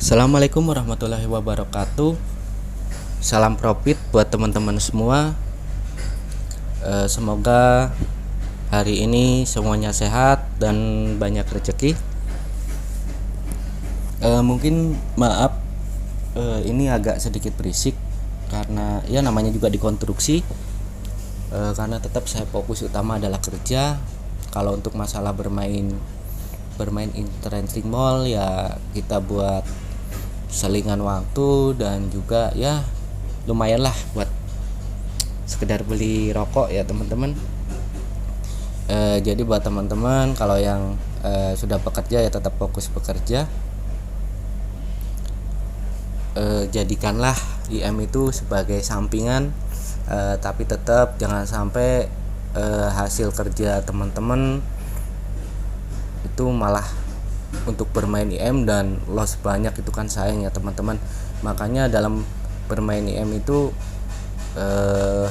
Assalamualaikum warahmatullahi wabarakatuh. Salam profit buat teman-teman semua. Semoga hari ini semuanya sehat dan banyak rezeki. Mungkin maaf, ini agak sedikit berisik karena ya namanya juga dikonstruksi. Karena tetap saya fokus utama adalah kerja. Kalau untuk masalah bermain internet mall ya kita buat selingan waktu dan juga ya lumayan lah buat sekedar beli rokok ya teman-teman. Jadi buat teman-teman kalau yang sudah bekerja ya tetap fokus bekerja. Jadikanlah IM itu sebagai sampingan, tapi tetap jangan sampai hasil kerja teman-teman itu malah untuk bermain IM dan loss banyak, itu kan sayang ya teman-teman. Makanya dalam bermain IM itu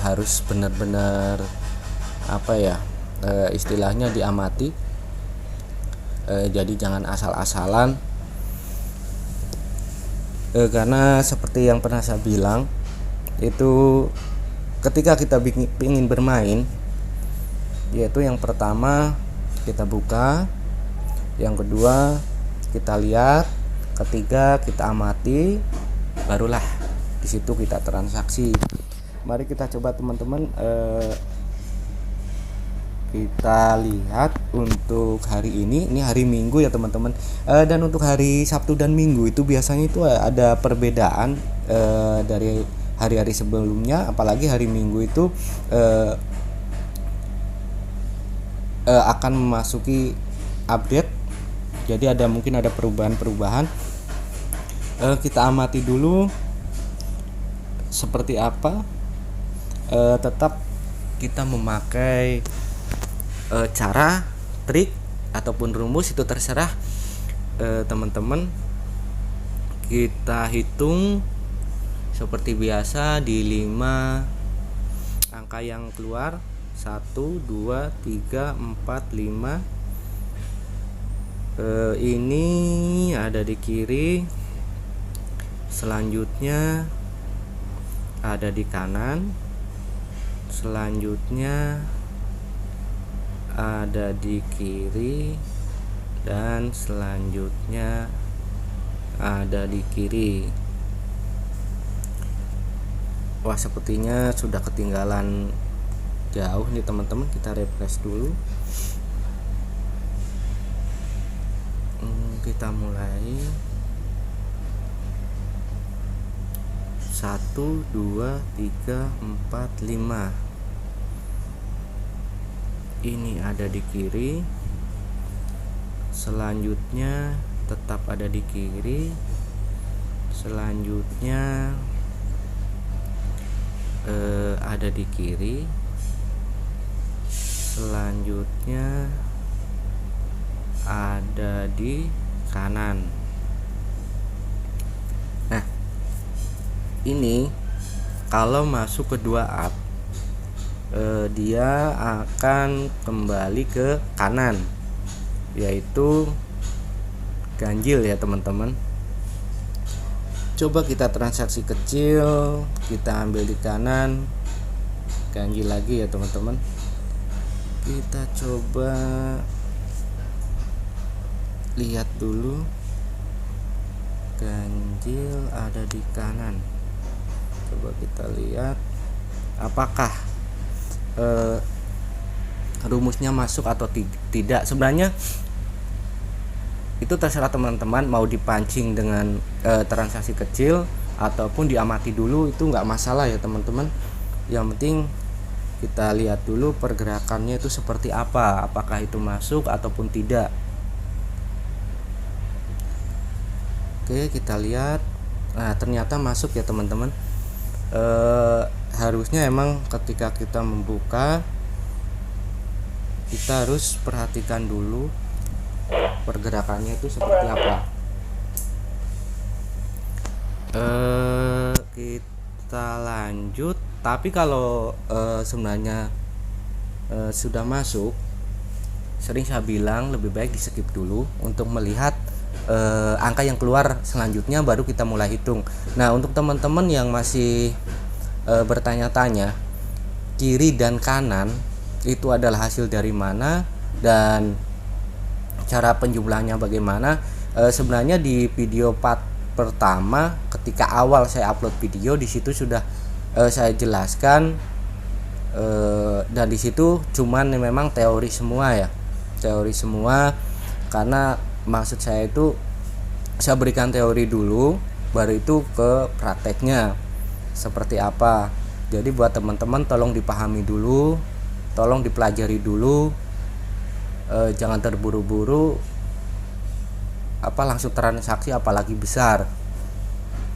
harus benar-benar istilahnya diamati. Jadi jangan asal-asalan, karena seperti yang pernah saya bilang itu ketika kita ingin bermain, yaitu yang pertama kita buka, yang kedua kita lihat, ketiga kita amati, barulah di situ kita transaksi. Mari kita coba teman-teman, kita lihat untuk hari ini hari Minggu ya teman-teman. Dan untuk hari Sabtu dan Minggu itu biasanya itu ada perbedaan dari hari-hari sebelumnya, apalagi hari Minggu itu akan memasuki update. Jadi mungkin ada perubahan-perubahan. Kita amati dulu seperti apa. Tetap kita memakai cara, trik ataupun rumus, itu terserah teman-teman. Kita hitung seperti biasa di 5 angka yang keluar, 1, 2, 3, 4, 5. Ini ada di kiri, selanjutnya ada di kanan, selanjutnya ada di kiri, dan selanjutnya ada di kiri. Wah, sepertinya sudah ketinggalan jauh nih teman-teman. Kita refresh dulu. Kita mulai 1, 2, 3, 4, 5. Ini ada di kiri, selanjutnya tetap ada di kiri, selanjutnya ada di kiri, selanjutnya ada di kanan. Nah, ini kalau masuk ke 2 up, dia akan kembali ke kanan, yaitu ganjil ya teman-teman. Coba kita transaksi kecil, kita ambil di kanan, ganjil lagi ya teman-teman. Kita coba lihat dulu, ganjil ada di kanan. Coba kita lihat apakah rumusnya masuk atau tidak. Sebenarnya itu terserah teman-teman mau dipancing dengan transaksi kecil ataupun diamati dulu, itu nggak masalah ya teman-teman. Yang penting kita lihat dulu pergerakannya itu seperti apa, apakah itu masuk ataupun tidak. Oke, kita lihat. Nah, ternyata masuk ya teman-teman. Harusnya emang ketika kita membuka, kita harus perhatikan dulu pergerakannya itu seperti apa. Kita lanjut. Tapi kalau sebenarnya sudah masuk, sering saya bilang lebih baik di skip dulu untuk melihat angka yang keluar selanjutnya baru kita mulai hitung. Nah, untuk teman-teman yang masih bertanya-tanya kiri dan kanan itu adalah hasil dari mana dan cara penjumlahannya bagaimana, sebenarnya di video part pertama ketika awal saya upload video di situ sudah saya jelaskan, dan di situ cuman memang teori semua ya, teori semua, karena maksud saya itu saya berikan teori dulu baru itu ke prakteknya seperti apa. Jadi buat teman-teman tolong dipahami dulu, tolong dipelajari dulu, jangan terburu-buru langsung transaksi apalagi besar.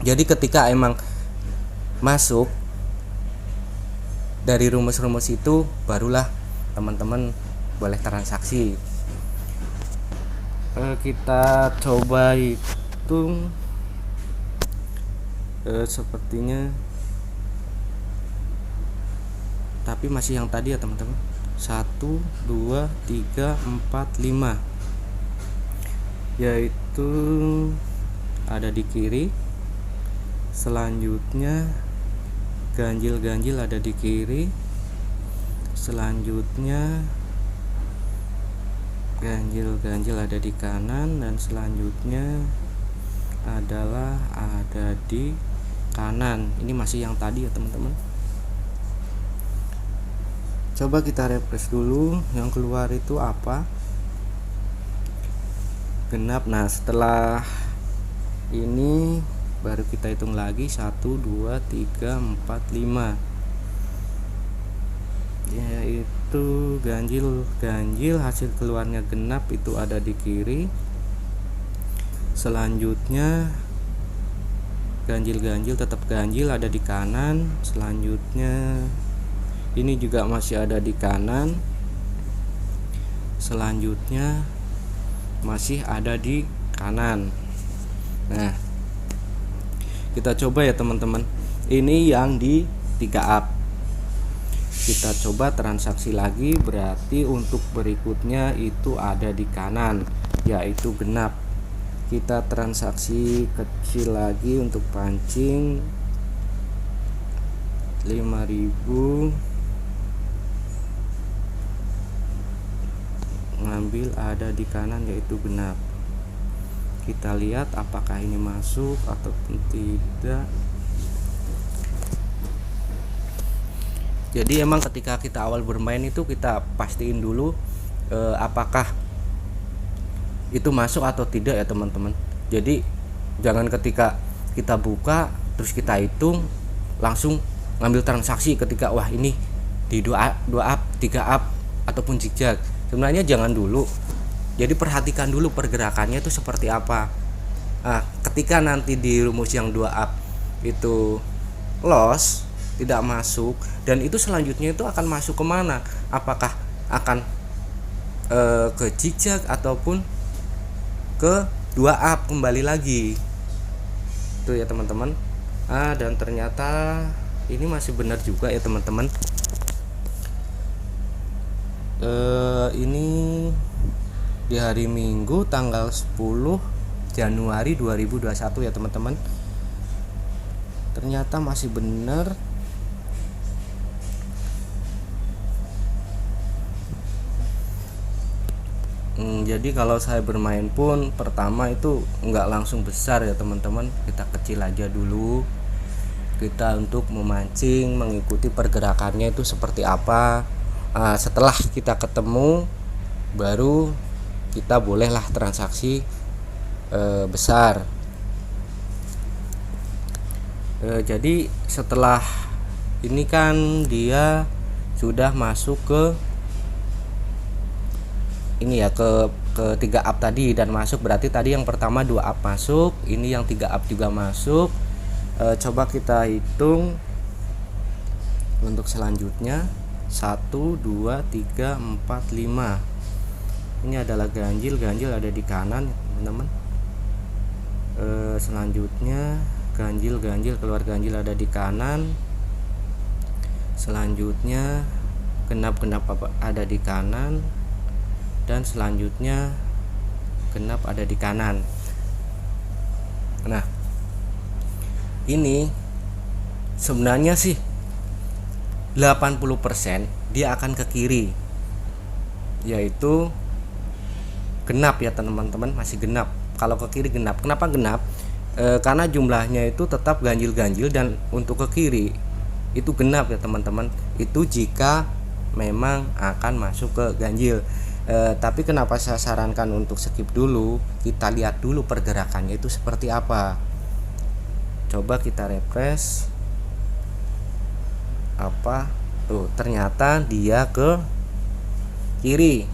Jadi ketika emang masuk dari rumus-rumus itu barulah teman-teman boleh transaksi. Kita coba hitung, sepertinya tapi masih yang tadi ya teman-teman, 1, 2, 3, 4, 5, yaitu ada di kiri, selanjutnya ganjil ada di kiri, selanjutnya ganjil ada di kanan, dan selanjutnya adalah ada di kanan. Ini masih yang tadi ya teman-teman. Coba kita refresh dulu, yang keluar itu apa? Genap. Nah, setelah ini baru kita hitung lagi 1, 2, 3, 4, 5, yaitu ganjil hasil keluarnya genap itu ada di kiri, selanjutnya ganjil tetap ganjil ada di kanan, selanjutnya ini juga masih ada di kanan, selanjutnya masih ada di kanan. Nah, kita coba ya teman-teman, ini yang di 3 up. Kita coba transaksi lagi, berarti untuk berikutnya itu ada di kanan, yaitu genap. Kita transaksi kecil lagi untuk pancing 5.000, ngambil ada di kanan yaitu genap. Kita lihat apakah ini masuk ataupun tidak. Jadi emang ketika kita awal bermain itu kita pastiin dulu apakah itu masuk atau tidak ya teman-teman. Jadi jangan ketika kita buka terus kita hitung langsung ngambil transaksi ketika wah ini di 2 up, 3 up ataupun zigzag. Sebenarnya jangan dulu. Jadi perhatikan dulu pergerakannya itu seperti apa. Nah, ketika nanti di rumus yang 2 up itu loss, tidak masuk, dan itu selanjutnya itu akan masuk kemana? Apakah akan ke zigzag ataupun ke 2 up kembali lagi? Itu ya teman-teman. Dan ternyata ini masih benar juga ya teman-teman. Ini di hari Minggu tanggal 10 Januari 2021 ya teman-teman. Ternyata masih benar. Jadi kalau saya bermain pun pertama itu nggak langsung besar ya teman-teman, kita kecil aja dulu. Kita untuk memancing, mengikuti pergerakannya itu seperti apa. Setelah kita ketemu baru kita bolehlah transaksi besar. Jadi setelah ini kan dia sudah masuk ke ini ya, ke 3 up tadi dan masuk, berarti tadi yang pertama 2 up masuk, ini yang 3 up juga masuk. Coba kita hitung untuk selanjutnya 1, 2, 3, 4, 5. Ini adalah ganjil ada di kanan teman-teman. Selanjutnya ganjil keluar ganjil ada di kanan. Selanjutnya genap ada di kanan, dan selanjutnya genap ada di kanan. Nah, ini sebenarnya sih 80% dia akan ke kiri, yaitu genap ya teman-teman, masih genap. Kalau ke kiri genap. Kenapa genap? Karena jumlahnya itu tetap ganjil-ganjil, dan untuk ke kiri itu genap ya teman-teman. Itu jika memang akan masuk ke ganjil. Tapi kenapa saya sarankan untuk skip dulu, kita lihat dulu pergerakannya itu seperti apa. Coba kita refresh. Apa tuh, ternyata dia ke kiri.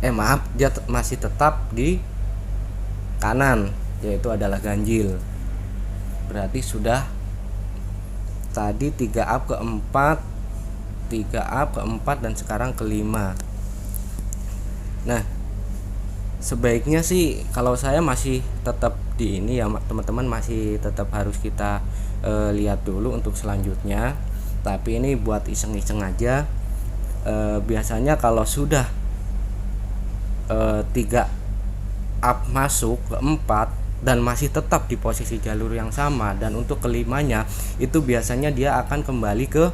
Maaf, dia masih tetap di kanan, yaitu adalah ganjil. Berarti sudah tadi 3 up ke 4, 3 up ke 4, dan sekarang ke 5. Nah, sebaiknya sih kalau saya masih tetap di ini ya teman-teman, masih tetap harus kita lihat dulu untuk selanjutnya. Tapi ini buat iseng-iseng aja. Biasanya kalau sudah 3 up masuk ke 4 dan masih tetap di posisi jalur yang sama, dan untuk kelimanya itu biasanya dia akan kembali ke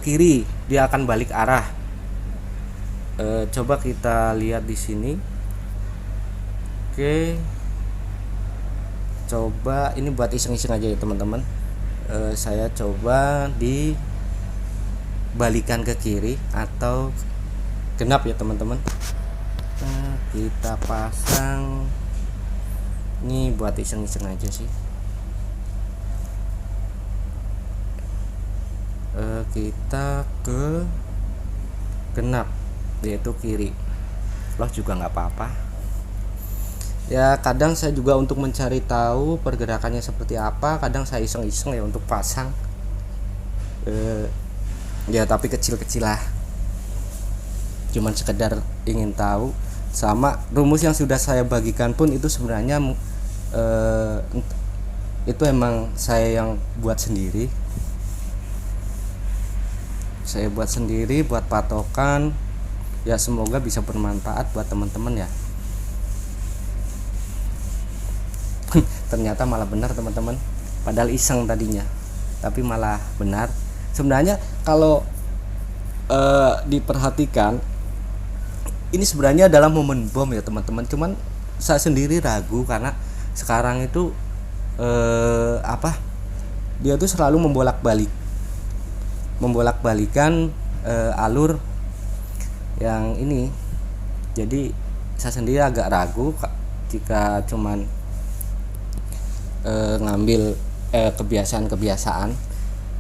kiri, dia akan balik arah. Coba kita lihat di sini. Oke, coba ini buat iseng-iseng aja ya teman-teman. Saya coba dibalikan ke kiri atau genap ya teman-teman. Nah, kita pasang ini buat iseng-iseng aja sih. Kita ke genap, yaitu kiri. Loh juga nggak apa-apa ya. Kadang saya juga untuk mencari tahu pergerakannya seperti apa, kadang saya iseng-iseng ya untuk pasang ya, tapi kecil-kecil lah, cuman sekedar ingin tahu. Sama rumus yang sudah saya bagikan pun itu sebenarnya itu emang saya yang buat sendiri. Saya buat sendiri buat patokan ya, semoga bisa bermanfaat buat teman-teman ya. Ternyata malah benar teman-teman, padahal iseng tadinya tapi malah benar. Sebenarnya kalau diperhatikan ini sebenarnya adalah momen bom ya teman-teman, cuman saya sendiri ragu karena sekarang itu dia tuh selalu membolak-balikan alur yang ini. Jadi saya sendiri agak ragu jika cuman ngambil kebiasaan.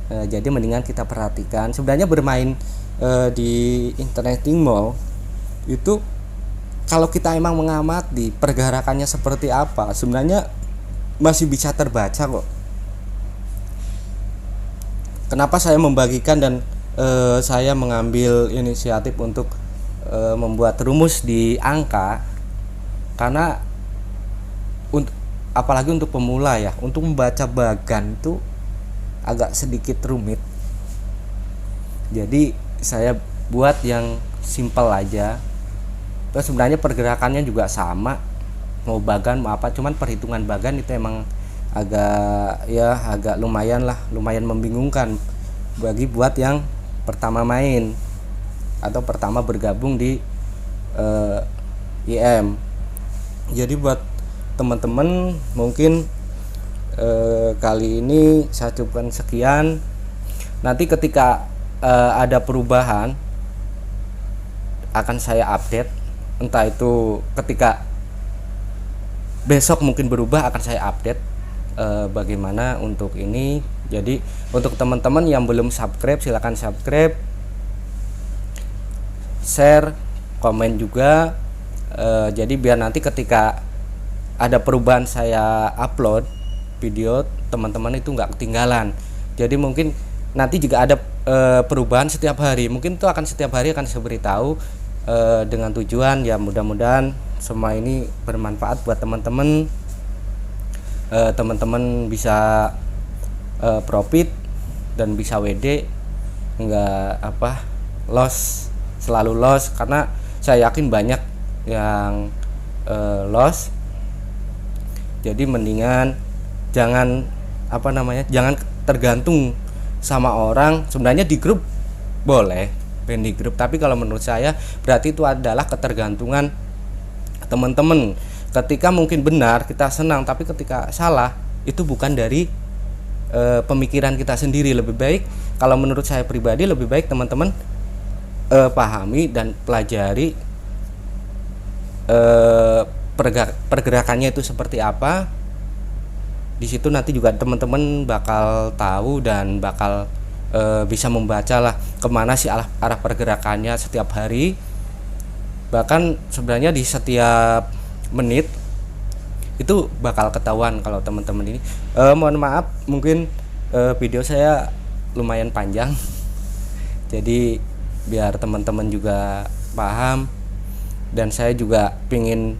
Jadi mendingan kita perhatikan. Sebenarnya bermain di interneting mall itu, kalau kita emang mengamati pergerakannya seperti apa, sebenarnya masih bisa terbaca kok. Kenapa saya membagikan dan saya mengambil inisiatif untuk membuat rumus di angka? Karena apalagi untuk pemula ya, untuk membaca bagan itu agak sedikit rumit. Jadi saya buat yang simple aja. Terus sebenarnya pergerakannya juga sama, mau bagan mau apa, cuman perhitungan bagan itu emang agak lumayan membingungkan bagi buat yang pertama main atau pertama bergabung di IM. Jadi buat teman-teman mungkin kali ini saya cukupkan sekian. Nanti ketika ada perubahan akan saya update, entah itu ketika besok mungkin berubah akan saya update bagaimana untuk ini. Jadi untuk teman-teman yang belum subscribe, silakan subscribe, share, komen juga. Jadi biar nanti ketika ada perubahan saya upload video, teman-teman itu nggak ketinggalan. Jadi mungkin nanti jika ada perubahan setiap hari, mungkin itu akan setiap hari akan saya beritahu, dengan tujuan ya mudah-mudahan semua ini bermanfaat buat teman-teman. Teman-teman bisa profit dan bisa WD, nggak selalu loss, karena saya yakin banyak yang loss. Jadi mendingan jangan jangan tergantung sama orang. Sebenarnya di grup boleh band di grup, tapi kalau menurut saya berarti itu adalah ketergantungan teman-teman. Ketika mungkin benar kita senang, tapi ketika salah itu bukan dari pemikiran kita sendiri. Lebih baik, kalau menurut saya pribadi, lebih baik teman-teman pahami dan pelajari pergerakannya itu seperti apa. Di situ nanti juga teman-teman bakal tahu dan bakal bisa membaca lah kemana sih arah pergerakannya setiap hari. Bahkan sebenarnya di setiap menit itu bakal ketahuan kalau teman-teman ini. Mohon maaf, mungkin video saya lumayan panjang. Jadi biar teman-teman juga paham, dan saya juga pingin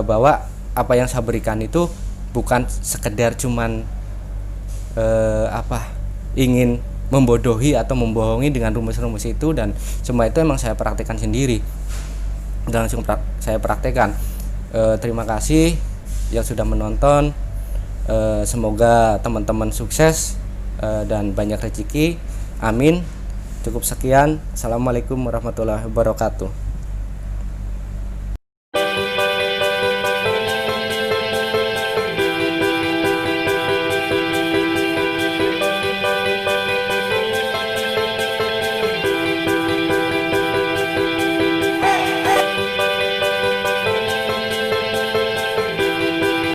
bahwa apa yang saya berikan itu bukan sekedar cuman ingin membodohi atau membohongi dengan rumus-rumus itu, dan semua itu emang saya praktekkan sendiri dan langsung saya praktekkan. Terima kasih yang sudah menonton. Semoga teman-teman sukses dan banyak rezeki. Amin. Cukup sekian. Assalamualaikum warahmatullahi wabarakatuh.